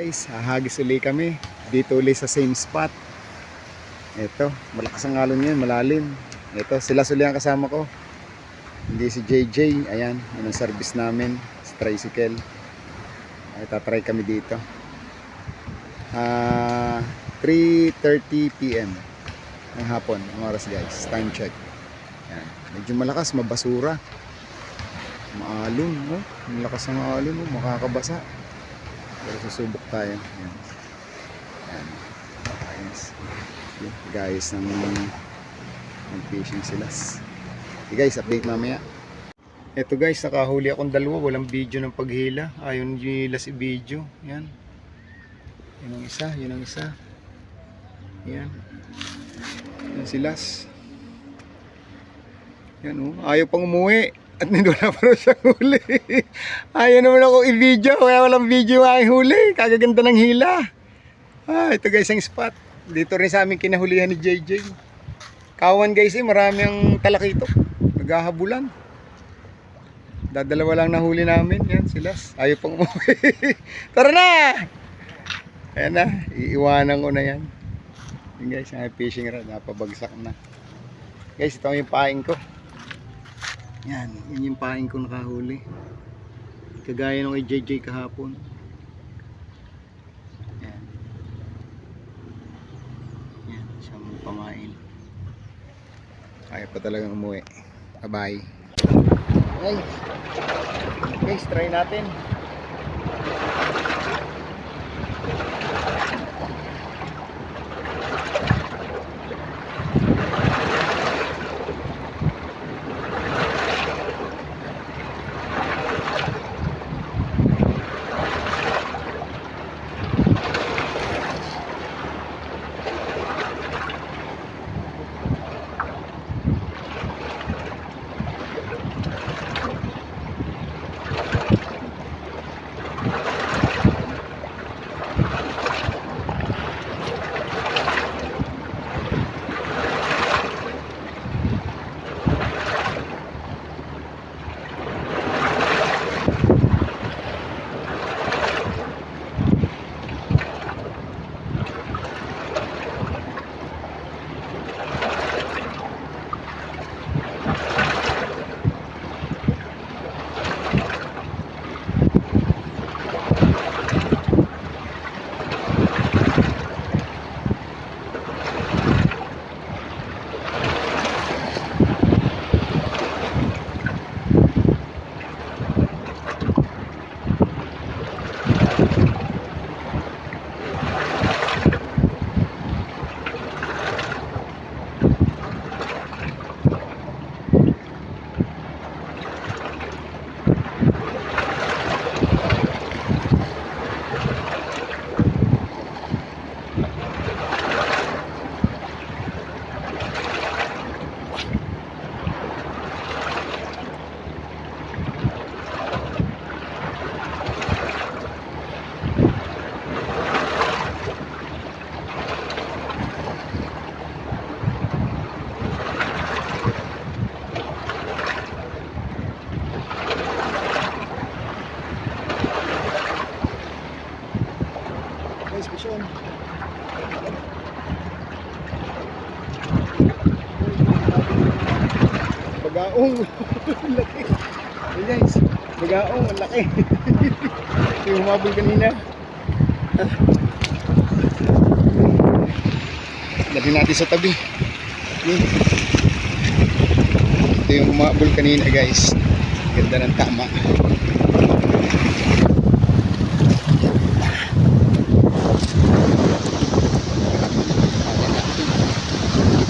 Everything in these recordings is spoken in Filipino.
Guys, hahagis uli kami. Dito uli sa same spot. Ito, malakas ang alon ngayon, malalim. Ito, sila uli ang kasama ko. Hindi si JJ. Ayan, yun ang service namin sa tricycle. Ay, tatry kami dito. 3:30 PM ng hapon ang oras guys. Time check. Ayan. Medyo malakas, mabasura. Maalon, no? Malakas ang alon, no? Makakabasa. Pero susubok tayo. Ayan. Ayan. Guys, nag-fishing sila. Okay guys, update mamaya. Ito guys, nakahuli akong dalawa. Walang video ng paghila. Ayun yung last video. Ayan. Yun ang isa, yun ang isa. Ayan. Yan si Las. Yan oh. Ayaw pang umuwi. At wala pa rin siyang huli. Ayaw naman ako i-video. Kaya walang video yung aking huli. Kagaganda ng hila. Ito guys ang spot. Dito rin sa amin kinahulihan ni JJ. Kawan guys marami ang talakitok. Naghahabulan. Dadalawa lang nahuli namin. Yan sila. Ayaw pang umuwi. Tara na! Ayan na. Iiwanan ko na yan. Yan guys, ang fishing rod. Napabagsak na. Guys, ito yung paing ko. Yan. Yan yung paing ko nakahuli. Kagaya nung kay JJ kahapon. Yan. Yan. Siyang pamain. Ayaw pa talagang umuwi. Bye-bye. Guys, try natin. Bagaong laki. Hey guys, bagaong ang laki. Yung humabol kanina. Lagyan natin sa tabi. Ito yung humabol kanina guys. Ganda ng tama.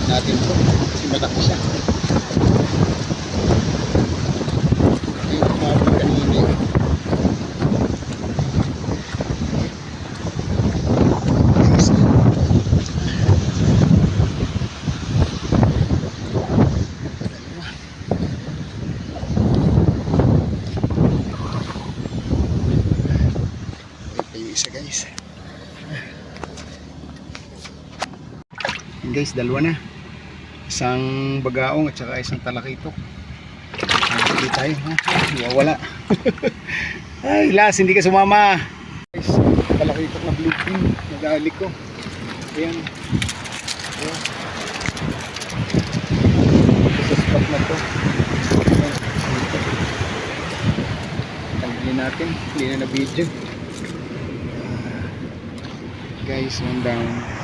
Natin ito kasi malaki siya. Guys, dalawa na. Isang bagaong at saka isang talakitok. Hindi tayo, ha? Wala. Ay, Las, hindi ka sumama. Guys, talaki nakita na bluefin. Nadali ko. Ayan. Ayan. Sa spot na to. Ayan. Dito. Tanggalin natin. Hindi na na video. Guys, one down.